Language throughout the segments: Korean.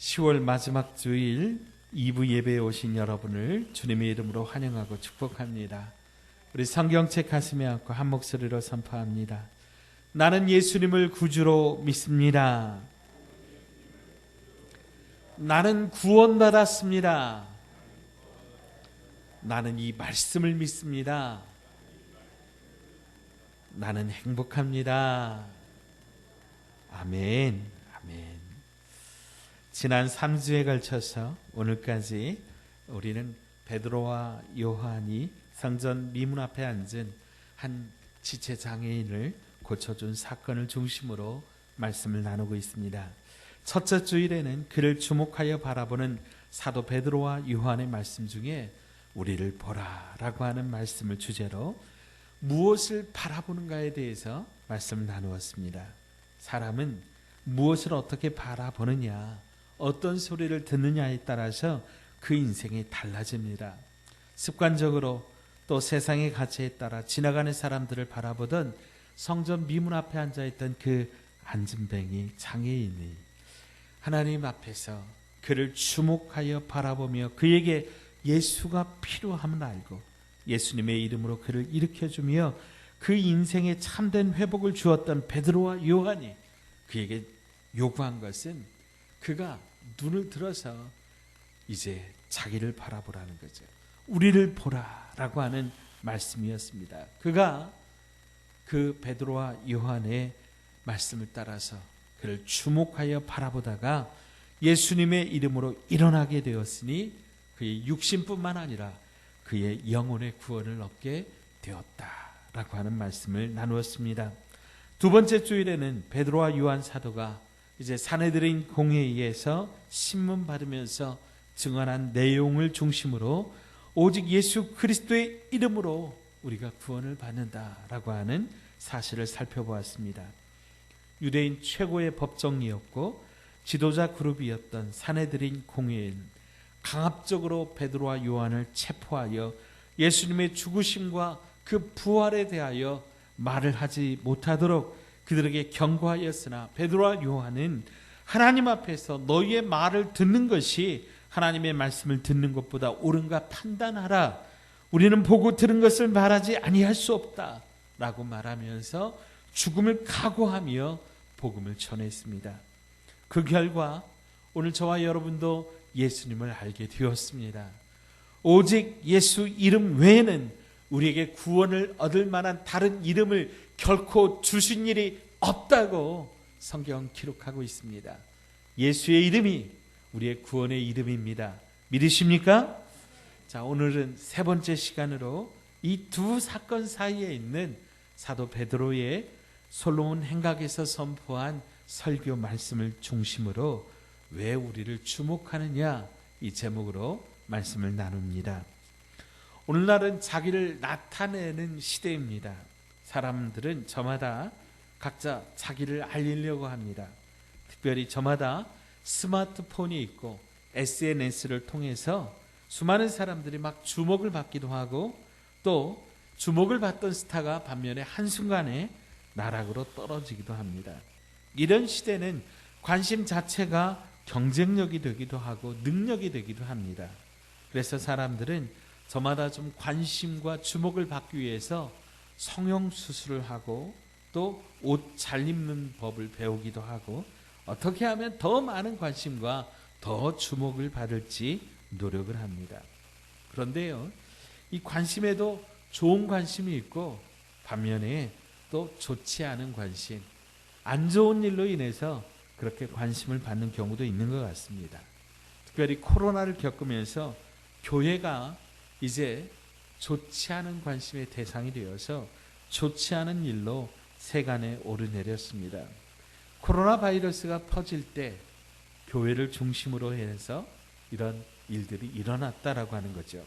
10월 마지막 주일 2부 예배에 오신 여러분을 주님의 이름으로 환영하고 축복합니다. 우리 성경책 가슴에 안고 한 목소리로 선포합니다. 나는 예수님을 구주로 믿습니다. 나는 구원받았습니다. 나는 이 말씀을 믿습니다. 나는 행복합니다. 아멘. 아멘. 지난 3주에 걸쳐서 오늘까지 우리는 베드로와 요한이 성전 미문 앞에 앉은 한 지체 장애인을 고쳐준 사건을 중심으로 말씀을 나누고 있습니다. 첫째 주일에는 그를 주목하여 바라보는 사도 베드로와 요한의 말씀 중에 우리를 보라라고 하는 말씀을 주제로 무엇을 바라보는가에 대해서 말씀을 나누었습니다. 사람은 무엇을 어떻게 바라보느냐, 어떤 소리를 듣느냐에 따라서 그 인생이 달라집니다. 습관적으로 또 세상의 가치에 따라 지나가는 사람들을 바라보던 성전 미문 앞에 앉아있던 그 안진뱅이 장애인이 하나님 앞에서 그를 주목하여 바라보며 그에게 예수가 필요함을 알고 예수님의 이름으로 그를 일으켜주며 그 인생에 참된 회복을 주었던 베드로와 요한이 그에게 요구한 것은 그가 눈을 들어서 이제 자기를 바라보라는 거죠. 우리를 보라라고 하는 말씀이었습니다. 그가 그 베드로와 요한의 말씀을 따라서 그를 주목하여 바라보다가 예수님의 이름으로 일어나게 되었으니 그의 육신뿐만 아니라 그의 영혼의 구원을 얻게 되었다라고 하는 말씀을 나누었습니다. 두 번째 주일에는 베드로와 요한 사도가 이제 산헤드린 공회의에서 신문 받으면서 증언한 내용을 중심으로 오직 예수 그리스도의 이름으로 우리가 구원을 받는다라고 하는 사실을 살펴보았습니다. 유대인 최고의 법정이었고 지도자 그룹이었던 산헤드린 공회는 강압적으로 베드로와 요한을 체포하여 예수님의 죽으심과 그 부활에 대하여 말을 하지 못하도록 그들에게 경고하였으나 베드로와 요한은 하나님 앞에서 너희의 말을 듣는 것이 하나님의 말씀을 듣는 것보다 옳은가 판단하라. 우리는 보고 들은 것을 말하지 아니할 수 없다 라고 말하면서 죽음을 각오하며 복음을 전했습니다. 그 결과 오늘 저와 여러분도 예수님을 알게 되었습니다. 오직 예수 이름 외에는 우리에게 구원을 얻을 만한 다른 이름을 결코 주신 일이 없다고 성경 기록하고 있습니다. 예수의 이름이 우리의 구원의 이름입니다. 믿으십니까? 자, 오늘은 세 번째 시간으로 이 두 사건 사이에 있는 사도 베드로의 솔로몬 행각에서 선포한 설교 말씀을 중심으로 왜 우리를 주목하느냐 이 제목으로 말씀을 나눕니다. 오늘날은 자기를 나타내는 시대입니다. 사람들은 저마다 각자 자기를 알리려고 합니다. 특별히 저마다 스마트폰이 있고 SNS를 통해서 수많은 사람들이 막 주목을 받기도 하고 또 주목을 받던 스타가 반면에 한순간에 나락으로 떨어지기도 합니다. 이런 시대는 관심 자체가 경쟁력이 되기도 하고 능력이 되기도 합니다. 그래서 사람들은 저마다 좀 관심과 주목을 받기 위해서 성형수술을 하고 또 옷 잘 입는 법을 배우기도 하고 어떻게 하면 더 많은 관심과 더 주목을 받을지 노력을 합니다. 그런데요, 이 관심에도 좋은 관심이 있고 반면에 또 좋지 않은 관심, 안 좋은 일로 인해서 그렇게 관심을 받는 경우도 있는 것 같습니다. 특별히 코로나를 겪으면서 교회가 이제 좋지 않은 관심의 대상이 되어서 좋지 않은 일로 세간에 오르내렸습니다. 코로나 바이러스가 퍼질 때 교회를 중심으로 해서 이런 일들이 일어났다라고 하는 거죠.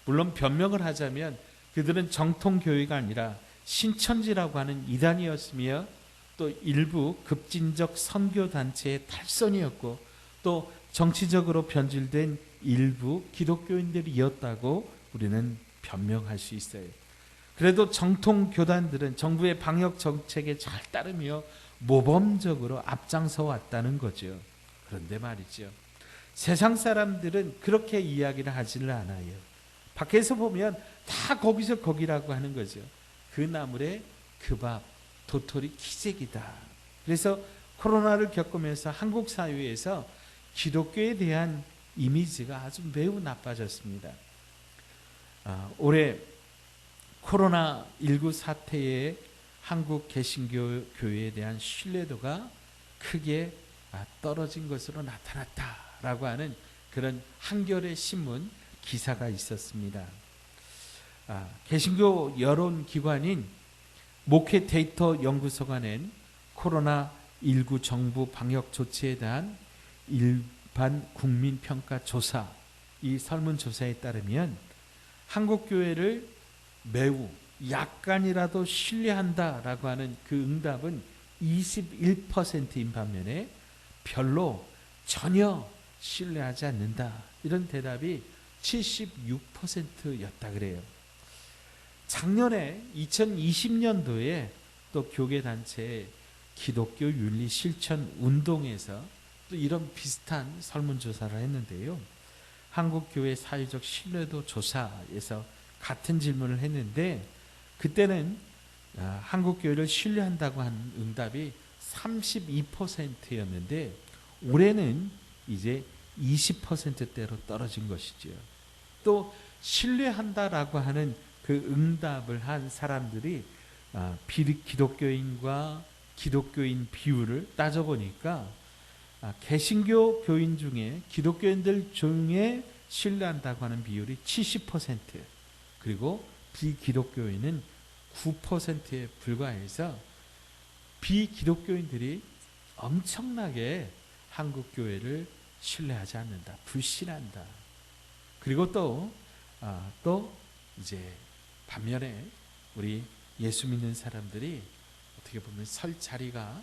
물론 변명을 하자면 그들은 정통교회가 아니라 신천지라고 하는 이단이었으며 또 일부 급진적 선교단체의 탈선이었고 또 정치적으로 변질된 일부 기독교인들이었다고 우리는 변명할 수 있어요. 그래도 정통 교단들은 정부의 방역 정책에 잘 따르며 모범적으로 앞장서 왔다는 거죠. 그런데 말이죠, 세상 사람들은 그렇게 이야기를 하지를 않아요. 밖에서 보면 다 거기서 거기라고 하는 거죠. 그 나물에 그 밥, 도토리 키재기다. 그래서 코로나를 겪으면서 한국 사회에서 기독교에 대한 이미지가 아주 매우 나빠졌습니다. 올해 코로나19 사태에 한국 개신교 교회에 대한 신뢰도가 크게 떨어진 것으로 나타났다라고 하는 그런 한겨레 신문 기사가 있었습니다. 개신교 여론기관인 목회 데이터 연구소가 낸 코로나19 정부 방역 조치에 대한 일반 국민 평가 조사, 이 설문조사에 따르면 한국 교회를 매우 약간이라도 신뢰한다라고 하는 그 응답은 21%인 반면에 별로 전혀 신뢰하지 않는다, 이런 대답이 76%였다 그래요. 작년에 2020년도에 또 교계단체 기독교 윤리 실천 운동에서 또 이런 비슷한 설문조사를 했는데요. 한국교회 사회적 신뢰도 조사에서 같은 질문을 했는데 그때는 한국교회를 신뢰한다고 한 응답이 32%였는데 올해는 이제 20%대로 떨어진 것이죠. 또 신뢰한다라고 하는 그 응답을 한 사람들이 비기독교인과 기독교인 비율을 따져보니까 개신교 교인 중에 기독교인들 중에 신뢰한다고 하는 비율이 70%, 그리고 비기독교인은 9%에 불과해서 비기독교인들이 엄청나게 한국교회를 신뢰하지 않는다, 불신한다. 그리고 또 이제 반면에 우리 예수 믿는 사람들이 어떻게 보면 설 자리가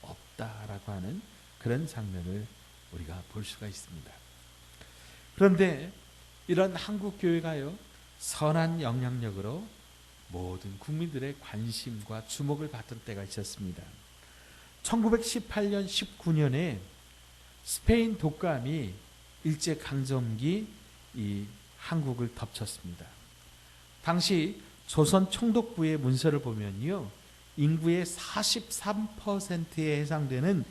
없다라고 하는 그런 장면을 우리가 볼 수가 있습니다. 그런데 이런 한국교회가요, 선한 영향력으로 모든 국민들의 관심과 주목을 받던 때가 있었습니다. 1918년 19년에 스페인 독감이 일제강점기 이 한국을 덮쳤습니다. 당시 조선 총독부의 문서를 보면요, 인구의 43%에 해당되는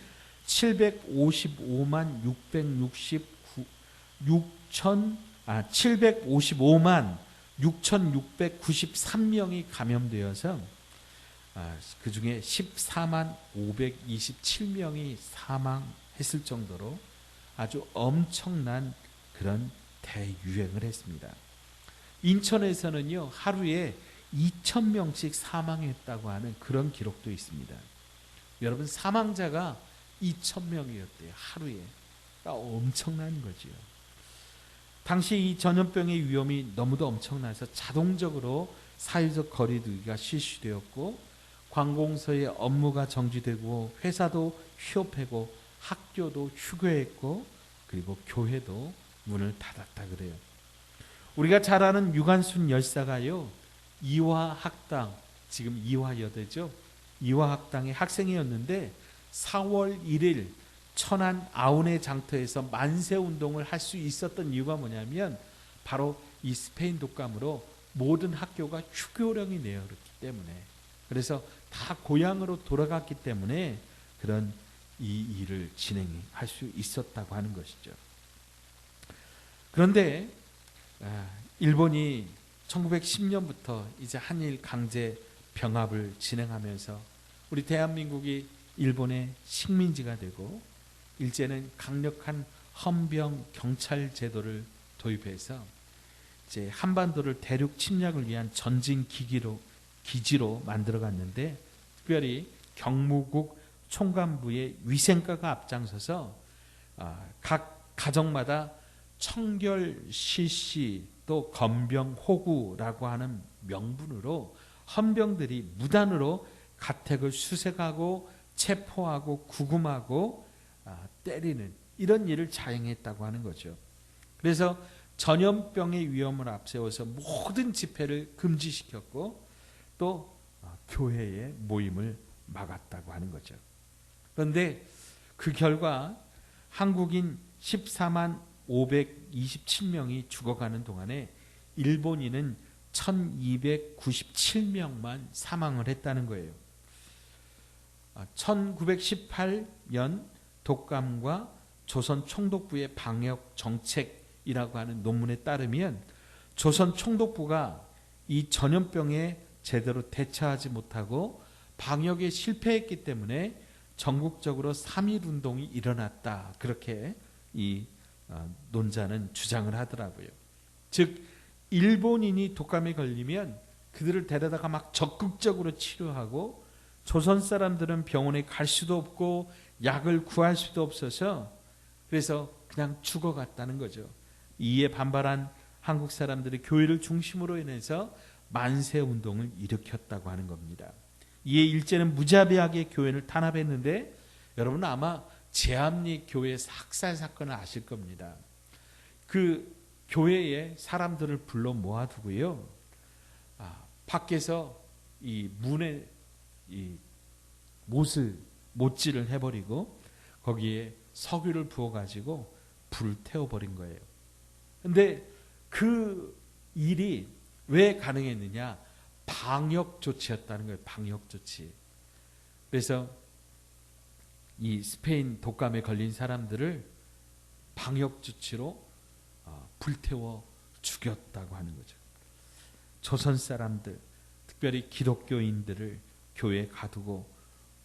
755만 693명이 감염되어서 그 중에 14만 527명이 사망했을 정도로 아주 엄청난 그런 대유행을 했습니다. 인천에서는요, 하루에 2,000명씩 사망했다고 하는 그런 기록도 있습니다. 여러분, 사망자가 2,000명이었대요, 하루에. 엄청난 거지요. 당시 이 전염병의 위험이 너무도 엄청나서 자동적으로 사회적 거리두기가 실시되었고, 관공서의 업무가 정지되고, 회사도 휴업하고, 학교도 휴교했고, 그리고 교회도 문을 닫았다 그래요. 우리가 잘 아는 유관순 열사가요, 이화학당, 지금 이화여대죠, 이화학당의 학생이었는데 4월 1일 천안 아우네 장터에서 만세운동을 할 수 있었던 이유가 뭐냐면 바로 이 스페인 독감으로 모든 학교가 휴교령이 내렸기 때문에, 그래서 다 고향으로 돌아갔기 때문에 그런 이 일을 진행할 수 있었다고 하는 것이죠. 그런데 일본이 1910년부터 이제 한일 강제 병합을 진행하면서 우리 대한민국이 일본의 식민지가 되고, 일제는 강력한 헌병 경찰 제도를 도입해서 이제 한반도를 대륙 침략을 위한 전진 기지로 만들어갔는데, 특별히 경무국 총관부의 위생과가 앞장서서 각 가정마다 청결 실시, 또 건병 호구라고 하는 명분으로 헌병들이 무단으로 가택을 수색하고 체포하고 구금하고 때리는 이런 일을 자행했다고 하는 거죠. 그래서 전염병의 위험을 앞세워서 모든 집회를 금지시켰고, 또 교회의 모임을 막았다고 하는 거죠. 그런데 그 결과 한국인 14만 527명이 죽어가는 동안에 일본인은 1297명만 사망을 했다는 거예요. 1918년 독감과 조선 총독부의 방역 정책이라고 하는 논문에 따르면 조선 총독부가 이 전염병에 제대로 대처하지 못하고 방역에 실패했기 때문에 전국적으로 3.1운동이 일어났다. 그렇게 이 논자는 주장을 하더라고요. 즉 일본인이 독감에 걸리면 그들을 데려다가 막 적극적으로 치료하고 조선 사람들은 병원에 갈 수도 없고 약을 구할 수도 없어서 그래서 그냥 죽어갔다는 거죠. 이에 반발한 한국 사람들이 교회를 중심으로 인해서 만세운동을 일으켰다고 하는 겁니다. 이에 일제는 무자비하게 교회를 탄압했는데 여러분은 아마 제암리 교회 학살 사건을 아실 겁니다. 그 교회에 사람들을 불러 모아두고요. 밖에서 이 문에 이 못질을 해버리고 거기에 석유를 부어가지고 불을 태워버린 거예요. 근데 그 일이 왜 가능했느냐? 방역 조치였다는 거예요. 방역 조치. 그래서 이 스페인 독감에 걸린 사람들을 방역 조치로 불태워 죽였다고 하는 거죠. 조선 사람들, 특별히 기독교인들을 교회에 가두고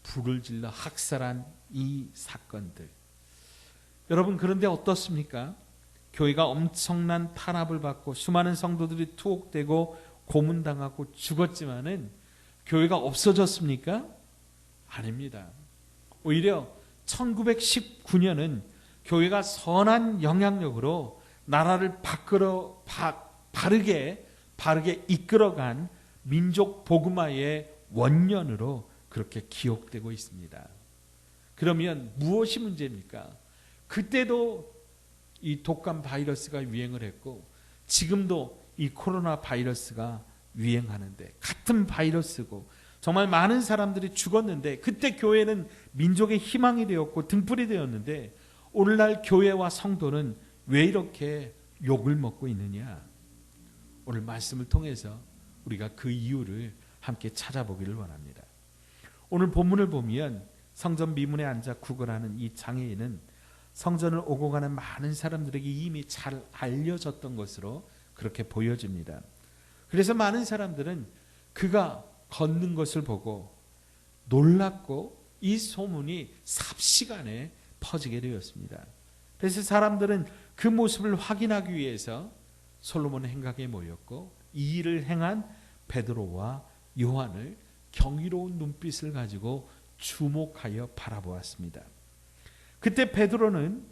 불을 질러 학살한 이 사건들. 여러분 그런데 어떻습니까? 교회가 엄청난 탄압을 받고 수많은 성도들이 투옥되고 고문당하고 죽었지만은 교회가 없어졌습니까? 아닙니다. 오히려 1919년은 교회가 선한 영향력으로 나라를 바르게 이끌어간 민족 복음화의 원년으로 그렇게 기억되고 있습니다. 그러면 무엇이 문제입니까? 그때도 이 독감 바이러스가 유행을 했고 지금도 이 코로나 바이러스가 유행하는데 같은 바이러스고 정말 많은 사람들이 죽었는데 그때 교회는 민족의 희망이 되었고 등불이 되었는데 오늘날 교회와 성도는 왜 이렇게 욕을 먹고 있느냐? 오늘 말씀을 통해서 우리가 그 이유를 함께 찾아보기를 원합니다. 오늘 본문을 보면 성전 미문에 앉아 구걸하는 이 장애인은 성전을 오고 가는 많은 사람들에게 이미 잘 알려졌던 것으로 그렇게 보여집니다. 그래서 많은 사람들은 그가 걷는 것을 보고 놀랐고 이 소문이 삽시간에 퍼지게 되었습니다. 그래서 사람들은 그 모습을 확인하기 위해서 솔로몬 행각에 모였고 이 일을 행한 베드로와 요한을 경이로운 눈빛을 가지고 주목하여 바라보았습니다. 그때 베드로는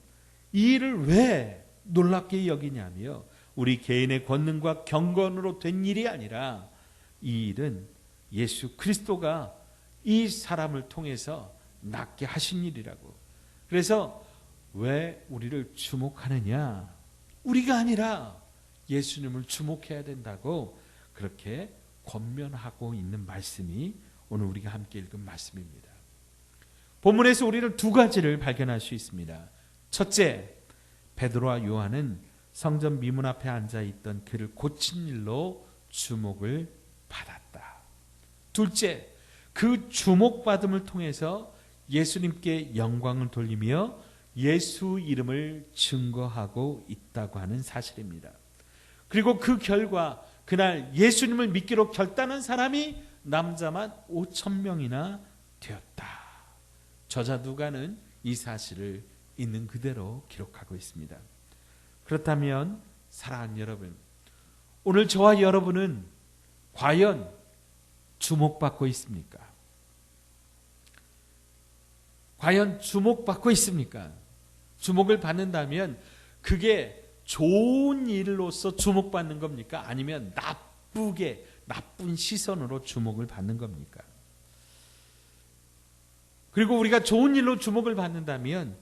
이 일을 왜 놀랍게 여기냐며 우리 개인의 권능과 경건으로 된 일이 아니라 이 일은 예수 그리스도가 이 사람을 통해서 낫게 하신 일이라고. 그래서 왜 우리를 주목하느냐? 우리가 아니라 예수님을 주목해야 된다고 그렇게 권면하고 있는 말씀이 오늘 우리가 함께 읽은 말씀입니다. 본문에서 우리는 두 가지를 발견할 수 있습니다. 첫째, 베드로와 요한은 성전 미문 앞에 앉아있던 그를 고친 일로 주목을 받았다. 둘째, 그 주목받음을 통해서 예수님께 영광을 돌리며 예수 이름을 증거하고 있다고 하는 사실입니다. 그리고 그 결과 그날 예수님을 믿기로 결단한 사람이 남자만 5,000명이나 되었다. 저자 누가는 이 사실을 있는 그대로 기록하고 있습니다. 그렇다면 사랑하는 여러분, 오늘 저와 여러분은 과연 주목받고 있습니까? 과연 주목받고 있습니까? 주목을 받는다면 그게 좋은 일로서 주목받는 겁니까? 아니면 나쁜 시선으로 주목을 받는 겁니까? 그리고 우리가 좋은 일로 주목을 받는다면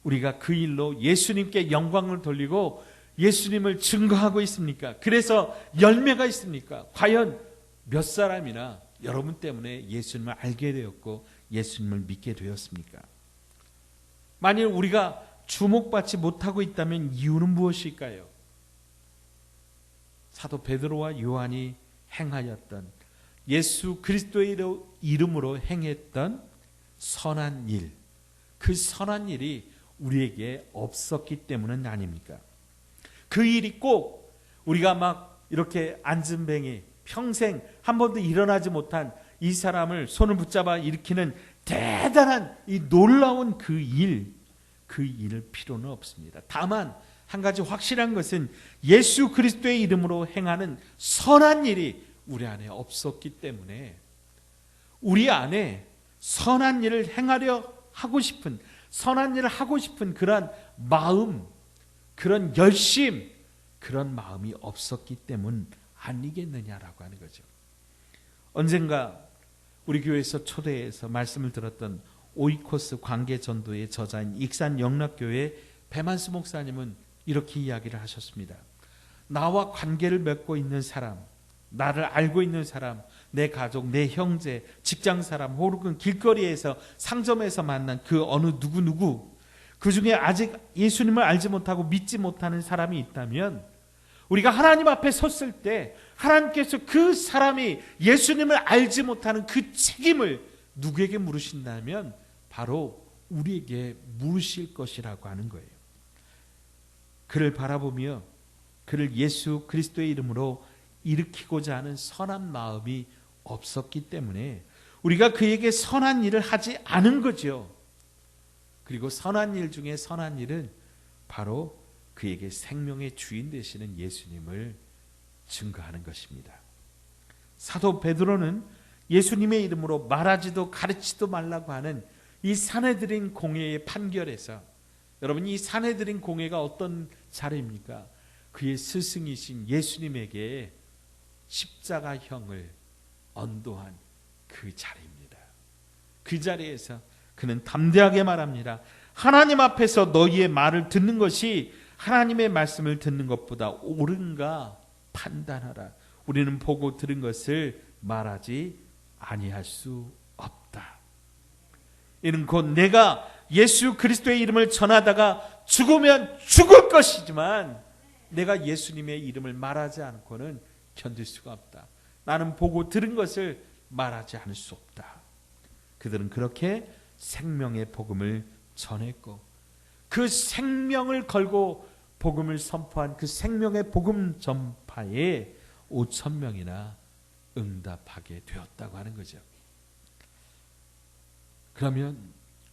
우리가 그 일로 예수님께 영광을 돌리고 예수님을 증거하고 있습니까? 그래서 열매가 있습니까? 과연 몇 사람이나 여러분 때문에 예수님을 알게 되었고 예수님을 믿게 되었습니까? 만일 우리가 주목받지 못하고 있다면 이유는 무엇일까요? 사도 베드로와 요한이 행하였던, 예수 그리스도의 이름으로 행했던 선한 일, 그 선한 일이 우리에게 없었기 때문은 아닙니까? 그 일이 꼭 우리가 막 이렇게 앉은뱅이, 평생 한 번도 일어나지 못한 이 사람을 손을 붙잡아 일으키는 대단한 이 놀라운 그 일을 필요는 없습니다. 다만 한 가지 확실한 것은 예수 그리스도의 이름으로 행하는 선한 일이 우리 안에 없었기 때문에, 우리 안에 선한 일을 행하려 하고 싶은, 선한 일을 하고 싶은 그런 마음, 그런 열심, 그런 마음이 없었기 때문 아니겠느냐라고 하는 거죠. 언젠가 우리 교회에서 초대해서 말씀을 들었던 오이코스 관계전도의 저자인 익산 영락교회 배만수 목사님은 이렇게 이야기를 하셨습니다. 나와 관계를 맺고 있는 사람, 나를 알고 있는 사람, 내 가족, 내 형제, 직장 사람, 혹은 길거리에서 상점에서 만난 그 어느 누구, 그 중에 아직 예수님을 알지 못하고 믿지 못하는 사람이 있다면, 우리가 하나님 앞에 섰을 때 하나님께서 그 사람이 예수님을 알지 못하는 그 책임을 누구에게 물으신다면 바로 우리에게 물으실 것이라고 하는 거예요. 그를 바라보며 그를 예수 그리스도의 이름으로 일으키고자 하는 선한 마음이 없었기 때문에 우리가 그에게 선한 일을 하지 않은 거죠. 그리고 선한 일 중에 선한 일은 바로 그에게 생명의 주인 되시는 예수님을 증거하는 것입니다. 사도 베드로는 예수님의 이름으로 말하지도 가르치지도 말라고 하는 이 산헤드린 공회의 판결에서, 여러분, 이 산헤드린 공회가 어떤 자리입니까? 그의 스승이신 예수님에게 십자가형을 언도한 그 자리입니다. 그 자리에서 그는 담대하게 말합니다. 하나님 앞에서 너희의 말을 듣는 것이 하나님의 말씀을 듣는 것보다 옳은가 판단하라. 우리는 보고 들은 것을 말하지 아니할 수 없다. 이는 곧 내가 예수 그리스도의 이름을 전하다가 죽으면 죽을 것이지만 내가 예수님의 이름을 말하지 않고는 견딜 수가 없다. 나는 보고 들은 것을 말하지 않을 수 없다. 그들은 그렇게 생명의 복음을 전했고, 그 생명을 걸고 복음을 선포한 그 생명의 복음 전파에 5,000명이나 응답하게 되었다고 하는 거죠. 그러면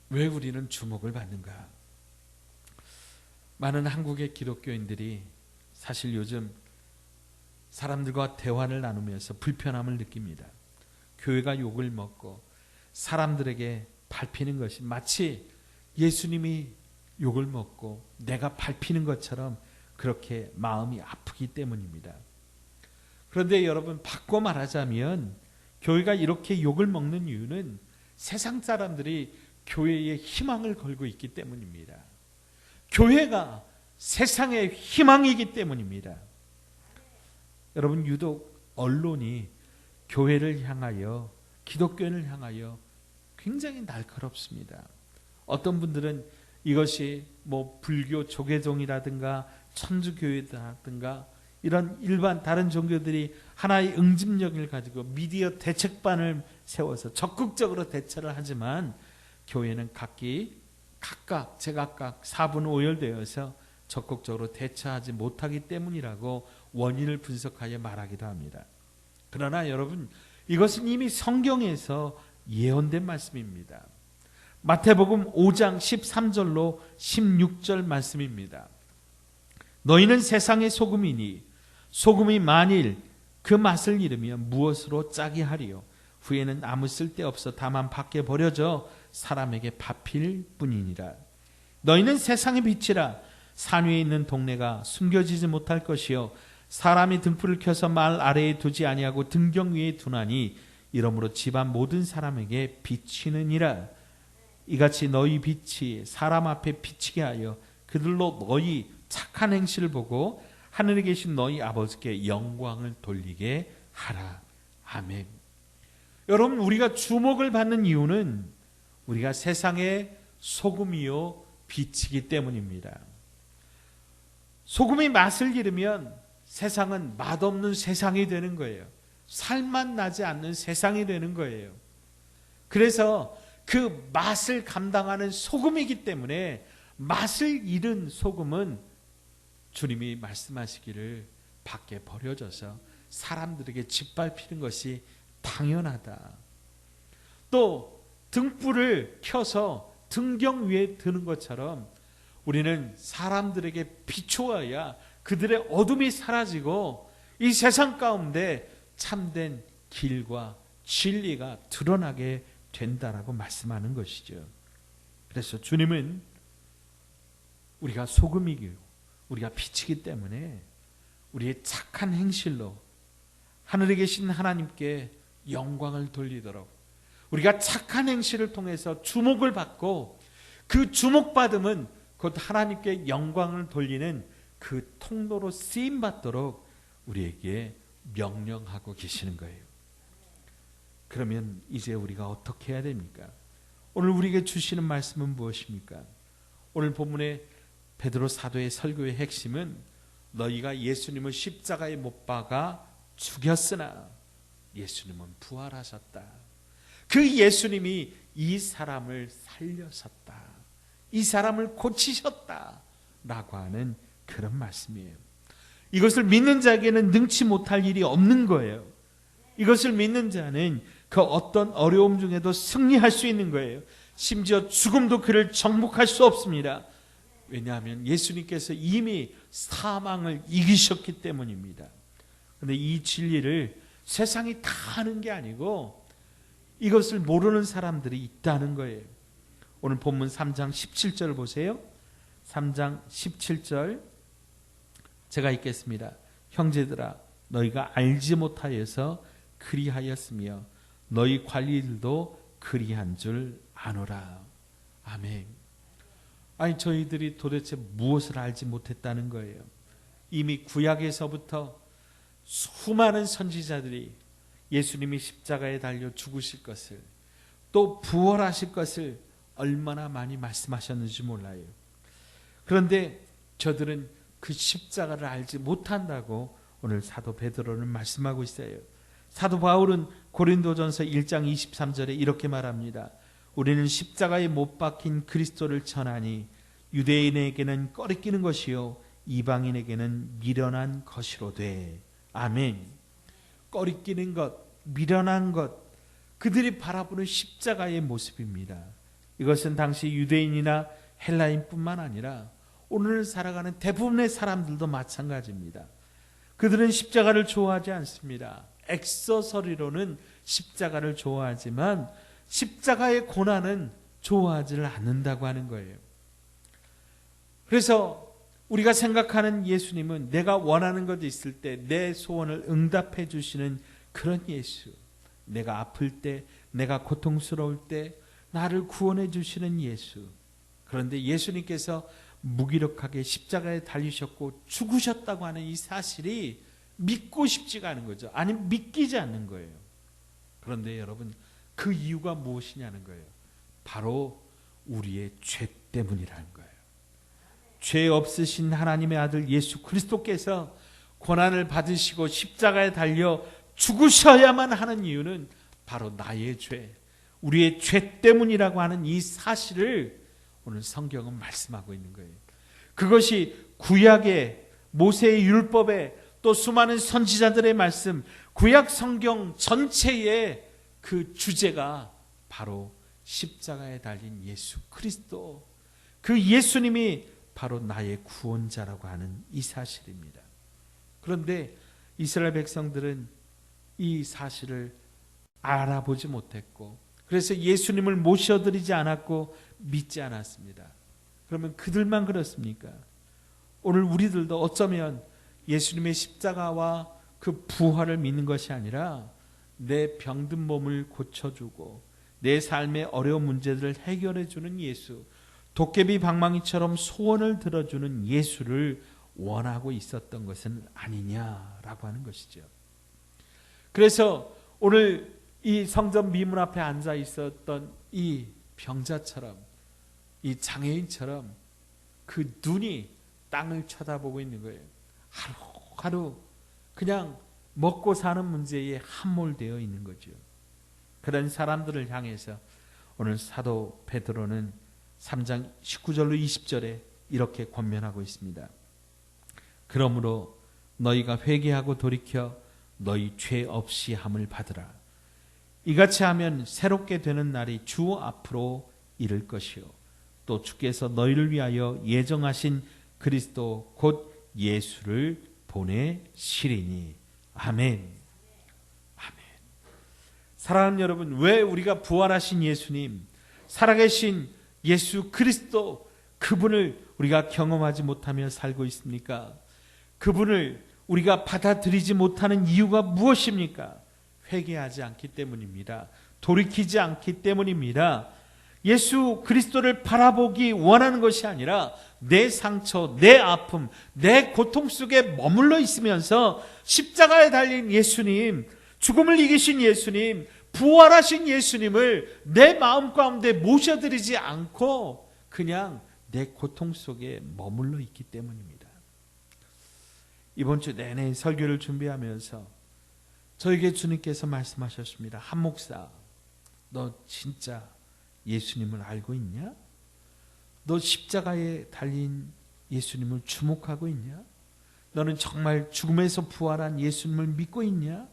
왜 우리는 주목을 받는가? 많은 한국의 기독교인들이 사실 요즘 사람들과 대화를 나누면서 불편함을 느낍니다. 교회가 욕을 먹고 사람들에게 밟히는 것이 마치 예수님이 욕을 먹고 내가 밟히는 것처럼 그렇게 마음이 아프기 때문입니다. 그런데 여러분, 바꿔 말하자면 교회가 이렇게 욕을 먹는 이유는 세상 사람들이 교회에 희망을 걸고 있기 때문입니다. 교회가 세상의 희망이기 때문입니다. 여러분, 유독 언론이 교회를 향하여, 기독교인을 향하여 굉장히 날카롭습니다. 어떤 분들은 이것이 뭐 불교 조계종이라든가 천주교회라든가 이런 일반 다른 종교들이 하나의 응집력을 가지고 미디어 대책반을 세워서 적극적으로 대처를 하지만 교회는 각각 제각각 4분 오열되어서 적극적으로 대처하지 못하기 때문이라고 원인을 분석하여 말하기도 합니다. 그러나 여러분, 이것은 이미 성경에서 예언된 말씀입니다. 마태복음 5장 13절로 16절 말씀입니다. 너희는 세상의 소금이니 소금이 만일 그 맛을 잃으면 무엇으로 짜게 하리요? 후에는 아무 쓸데없어 다만 밖에 버려져 사람에게 밟힐 뿐이니라. 너희는 세상의 빛이라. 산 위에 있는 동네가 숨겨지지 못할 것이요 사람이 등불을 켜서 말 아래에 두지 아니하고 등경 위에 두나니 이러므로 집안 모든 사람에게 비치느니라. 이같이 너희 빛이 사람 앞에 비치게 하여 그들로 너희 착한 행실을 보고 하늘에 계신 너희 아버지께 영광을 돌리게 하라. 아멘. 여러분, 우리가 주목을 받는 이유는 우리가 세상의 소금이요 빛이기 때문입니다. 소금이 맛을 잃으면 세상은 맛없는 세상이 되는 거예요. 살맛 나지 않는 세상이 되는 거예요. 그래서 그 맛을 감당하는 소금이기 때문에 맛을 잃은 소금은 주님이 말씀하시기를 밖에 버려져서 사람들에게 짓밟히는 것이 당연하다. 또 등불을 켜서 등경 위에 드는 것처럼 우리는 사람들에게 비추어야 그들의 어둠이 사라지고 이 세상 가운데 참된 길과 진리가 드러나게 된다라고 말씀하는 것이죠. 그래서 주님은 우리가 소금이고 우리가 빛이기 때문에 우리의 착한 행실로 하늘에 계신 하나님께 영광을 돌리도록 우리가 착한 행실을 통해서 주목을 받고 그 주목받음은 곧 하나님께 영광을 돌리는 그 통로로 쓰임받도록 우리에게 명령하고 계시는 거예요. 그러면 이제 우리가 어떻게 해야 됩니까? 오늘 우리에게 주시는 말씀은 무엇입니까? 오늘 본문의 베드로 사도의 설교의 핵심은 너희가 예수님을 십자가에 못 박아 죽였으나 예수님은 부활하셨다. 그 예수님이 이 사람을 살려셨다. 이 사람을 고치셨다. 라고 하는 그런 말씀이에요. 이것을 믿는 자에게는 능치 못할 일이 없는 거예요. 이것을 믿는 자는 그 어떤 어려움 중에도 승리할 수 있는 거예요. 심지어 죽음도 그를 정복할 수 없습니다. 왜냐하면 예수님께서 이미 사망을 이기셨기 때문입니다. 그런데 이 진리를 세상이 다 아는 게 아니고 이것을 모르는 사람들이 있다는 거예요. 오늘 본문 3장 17절 보세요. 3장 17절 제가 읽겠습니다. 형제들아 너희가 알지 못하여서 그리하였으며 너희 관리들도 그리한 줄 아노라. 아멘. 아니 저희들이 도대체 무엇을 알지 못했다는 거예요. 이미 구약에서부터 수많은 선지자들이 예수님이 십자가에 달려 죽으실 것을 또 부활하실 것을 얼마나 많이 말씀하셨는지 몰라요. 그런데 저들은 그 십자가를 알지 못한다고 오늘 사도 베드로는 말씀하고 있어요. 사도 바울은 고린도전서 1장 23절에 이렇게 말합니다. 우리는 십자가에 못 박힌 그리스도를 전하니 유대인에게는 꺼리끼는 것이요 이방인에게는 미련한 것이로되. 아멘. 꺼리끼는 것, 미련한 것, 그들이 바라보는 십자가의 모습입니다. 이것은 당시 유대인이나 헬라인뿐만 아니라 오늘 살아가는 대부분의 사람들도 마찬가지입니다. 그들은 십자가를 좋아하지 않습니다. 엑서서리로는 십자가를 좋아하지만 십자가의 고난은 좋아하지를 않는다고 하는 거예요. 그래서 우리가 생각하는 예수님은 내가 원하는 것이 있을 때 내 소원을 응답해 주시는 그런 예수, 내가 아플 때, 내가 고통스러울 때 나를 구원해 주시는 예수. 그런데 예수님께서 무기력하게 십자가에 달리셨고 죽으셨다고 하는 이 사실이 믿고 싶지가 않은 거죠. 아니 믿기지 않는 거예요. 그런데 여러분 그 이유가 무엇이냐는 거예요. 바로 우리의 죄 때문이라는 거예요. 죄 없으신 하나님의 아들 예수 그리스도께서 고난을 받으시고 십자가에 달려 죽으셔야만 하는 이유는 바로 나의 죄, 우리의 죄 때문이라고 하는 이 사실을 오늘 성경은 말씀하고 있는 거예요. 그것이 구약의 모세의 율법에 또 수많은 선지자들의 말씀, 구약 성경 전체의 그 주제가 바로 십자가에 달린 예수 그리스도, 그 예수님이 바로 나의 구원자라고 하는 이 사실입니다. 그런데 이스라엘 백성들은 이 사실을 알아보지 못했고 그래서 예수님을 모셔드리지 않았고 믿지 않았습니다. 그러면 그들만 그렇습니까? 오늘 우리들도 어쩌면 예수님의 십자가와 그 부활을 믿는 것이 아니라 내 병든 몸을 고쳐주고 내 삶의 어려운 문제들을 해결해주는 예수, 도깨비 방망이처럼 소원을 들어주는 예수를 원하고 있었던 것은 아니냐라고 하는 것이죠. 그래서 오늘 이 성전 미문 앞에 앉아 있었던 이 병자처럼, 이 장애인처럼 그 눈이 땅을 쳐다보고 있는 거예요. 하루하루 그냥 먹고 사는 문제에 함몰되어 있는 거죠. 그런 사람들을 향해서 오늘 사도 베드로는 3장 19절로 20절에 이렇게 권면하고 있습니다. 그러므로 너희가 회개하고 돌이켜 너희 죄 없이 함을 받으라. 이같이 하면 새롭게 되는 날이 주 앞으로 이를 것이요 또 주께서 너희를 위하여 예정하신 그리스도 곧 예수를 보내시리니. 아멘. 아멘. 사랑하는 여러분, 왜 우리가 부활하신 예수님, 살아계신 예수 그리스도, 그분을 우리가 경험하지 못하며 살고 있습니까? 그분을 우리가 받아들이지 못하는 이유가 무엇입니까? 회개하지 않기 때문입니다. 돌이키지 않기 때문입니다. 예수 그리스도를 바라보기 원하는 것이 아니라 내 상처, 내 아픔, 내 고통 속에 머물러 있으면서 십자가에 달린 예수님, 죽음을 이기신 예수님, 부활하신 예수님을 내 마음 가운데 모셔드리지 않고 그냥 내 고통 속에 머물러 있기 때문입니다. 이번 주 내내 설교를 준비하면서 저에게 주님께서 말씀하셨습니다. 한 목사, 너 진짜 예수님을 알고 있냐? 너 십자가에 달린 예수님을 주목하고 있냐? 너는 정말 죽음에서 부활한 예수님을 믿고 있냐?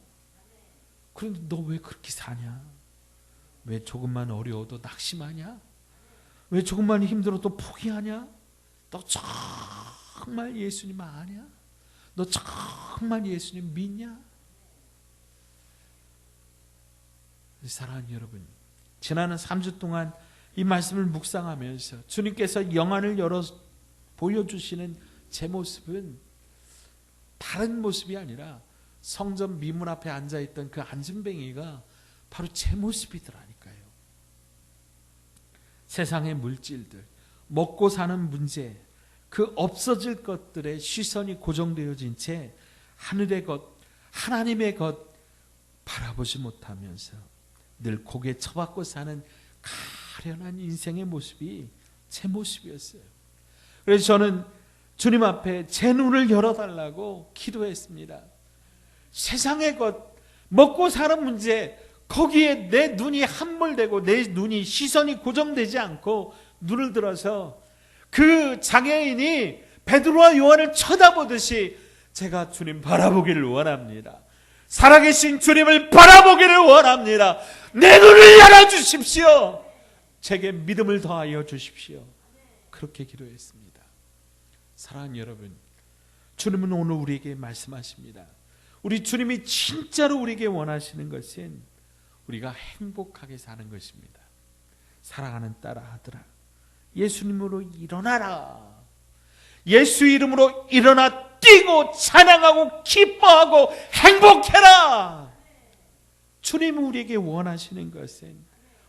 그런데 너 왜 그렇게 사냐? 왜 조금만 어려워도 낙심하냐? 왜 조금만 힘들어도 포기하냐? 너 정말 예수님 아냐? 너 정말 예수님 믿냐? 사랑하는 여러분, 지난 3주 동안 이 말씀을 묵상하면서 주님께서 영안을 열어 보여주시는 제 모습은 다른 모습이 아니라 성전 미문 앞에 앉아있던 그 안진뱅이가 바로 제 모습이더라니까요. 세상의 물질들, 먹고 사는 문제, 그 없어질 것들에 시선이 고정되어진 채 하늘의 것, 하나님의 것 바라보지 못하면서 늘 고개 쳐박고 사는 가련한 인생의 모습이 제 모습이었어요. 그래서 저는 주님 앞에 제 눈을 열어달라고 기도했습니다. 세상의 것, 먹고 사는 문제, 거기에 내 눈이 함몰되고 내 눈이 시선이 고정되지 않고 눈을 들어서 그 장애인이 베드로와 요한을 쳐다보듯이 제가 주님 바라보기를 원합니다. 살아계신 주님을 바라보기를 원합니다. 내 눈을 열어주십시오. 제게 믿음을 더하여 주십시오. 그렇게 기도했습니다. 사랑하는 여러분, 주님은 오늘 우리에게 말씀하십니다. 우리 주님이 진짜로 우리에게 원하시는 것은 우리가 행복하게 사는 것입니다. 사랑하는 딸아, 아들아, 예수님으로 일어나라. 예수 이름으로 일어나 뛰고 찬양하고 기뻐하고 행복해라. 주님이 우리에게 원하시는 것은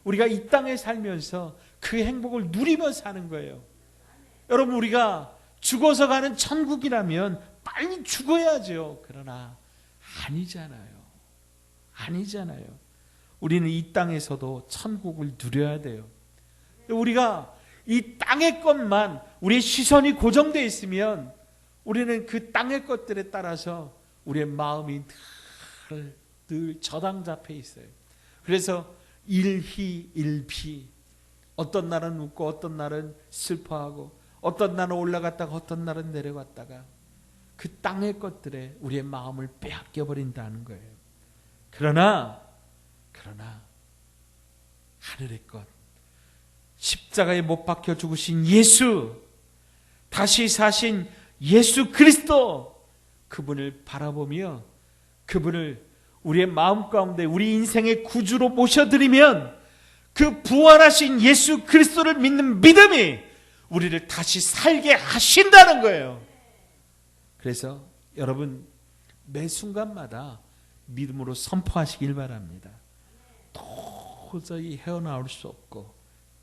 우리가 이 땅에 살면서 그 행복을 누리며 사는 거예요. 여러분, 우리가 죽어서 가는 천국이라면 빨리 죽어야죠. 그러나 아니잖아요. 아니잖아요. 우리는 이 땅에서도 천국을 누려야 돼요. 우리가 이 땅의 것만 우리의 시선이 고정되어 있으면 우리는 그 땅의 것들에 따라서 우리의 마음이 늘 저당 잡혀 있어요. 그래서 일희일비, 어떤 날은 웃고 어떤 날은 슬퍼하고 어떤 날은 올라갔다가 어떤 날은 내려갔다가 그 땅의 것들에 우리의 마음을 빼앗겨 버린다는 거예요. 그러나 하늘의 것, 십자가에 못 박혀 죽으신 예수, 다시 사신 예수 그리스도, 그분을 바라보며 그분을 우리의 마음 가운데 우리 인생의 구주로 모셔드리면 그 부활하신 예수 그리스도를 믿는 믿음이 우리를 다시 살게 하신다는 거예요. 그래서 여러분, 매 순간마다 믿음으로 선포하시길 바랍니다. 도저히 헤어나올 수 없고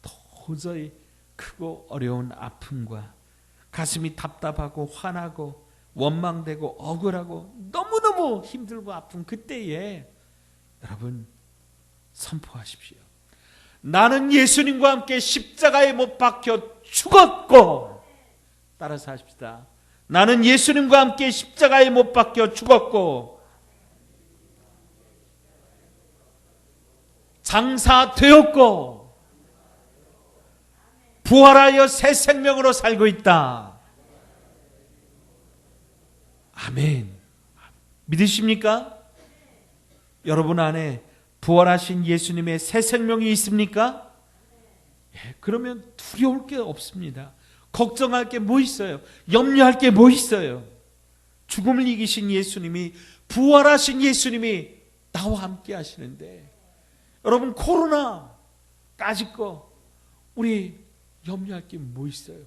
도저히 크고 어려운 아픔과 가슴이 답답하고 화나고 원망되고 억울하고 너무너무 힘들고 아픈 그때에 여러분 선포하십시오. 나는 예수님과 함께 십자가에 못 박혀 죽었고 따라서 하십시다. 나는 예수님과 함께 십자가에 못 박혀 죽었고 장사되었고 부활하여 새 생명으로 살고 있다. 아멘. 믿으십니까? 여러분 안에 부활하신 예수님의 새 생명이 있습니까? 예, 그러면 두려울 게 없습니다. 걱정할 게 뭐 있어요? 염려할 게 뭐 있어요? 죽음을 이기신 예수님이, 부활하신 예수님이 나와 함께 하시는데, 여러분 코로나까지 거 우리 염려할 게 뭐 있어요?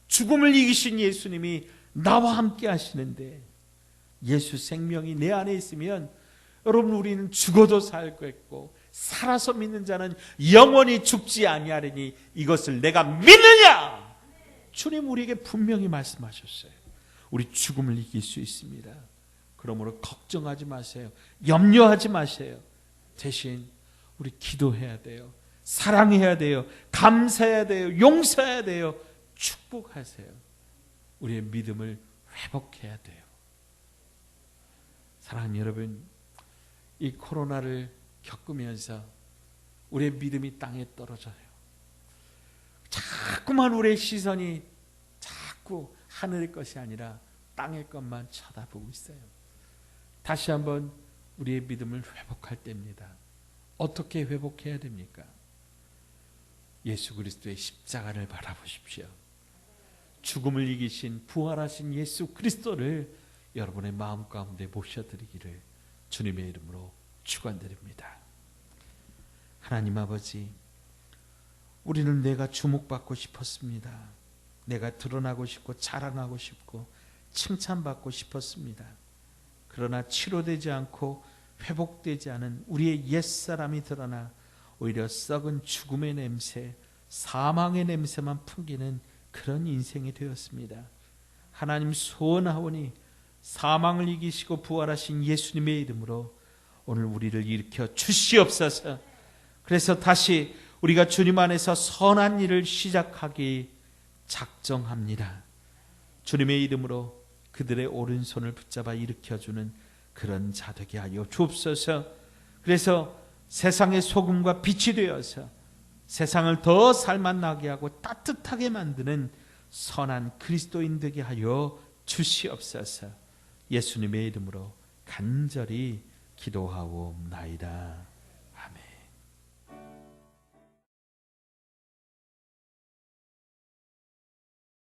죽음을 이기신 예수님이 나와 함께 하시는데, 예수 생명이 내 안에 있으면 여러분 우리는 죽어도 살 것이고 살아서 믿는 자는 영원히 죽지 아니하리니 이것을 내가 믿느냐? 주님 우리에게 분명히 말씀하셨어요. 우리 죽음을 이길 수 있습니다. 그러므로 걱정하지 마세요. 염려하지 마세요. 대신 우리 기도해야 돼요. 사랑해야 돼요. 감사해야 돼요. 용서해야 돼요. 축복하세요. 우리의 믿음을 회복해야 돼요. 사랑하는 여러분, 이 코로나를 겪으면서 우리의 믿음이 땅에 떨어져요. 자꾸만 우리의 시선이 자꾸 하늘의 것이 아니라 땅의 것만 쳐다보고 있어요. 다시 한번 우리의 믿음을 회복할 때입니다. 어떻게 회복해야 됩니까? 예수 그리스도의 십자가를 바라보십시오. 죽음을 이기신 부활하신 예수 그리스도를 여러분의 마음 가운데 모셔드리기를 주님의 이름으로 축원드립니다. 하나님 아버지, 우리는 내가 주목받고 싶었습니다. 내가 드러나고 싶고 자랑하고 싶고 칭찬받고 싶었습니다. 그러나 치료되지 않고 회복되지 않은 우리의 옛사람이 드러나 오히려 썩은 죽음의 냄새, 사망의 냄새만 풍기는 그런 인생이 되었습니다. 하나님 소원하오니 사망을 이기시고 부활하신 예수님의 이름으로 오늘 우리를 일으켜 주시옵소서. 그래서 다시 우리가 주님 안에서 선한 일을 시작하기 작정합니다. 주님의 이름으로 그들의 오른손을 붙잡아 일으켜주는 그런 자 되게 하여 주옵소서. 그래서 세상의 소금과 빛이 되어서 세상을 더 살맛나게 하고 따뜻하게 만드는 선한 그리스도인 되게 하여 주시옵소서. 예수님의 이름으로 간절히 기도하옵나이다.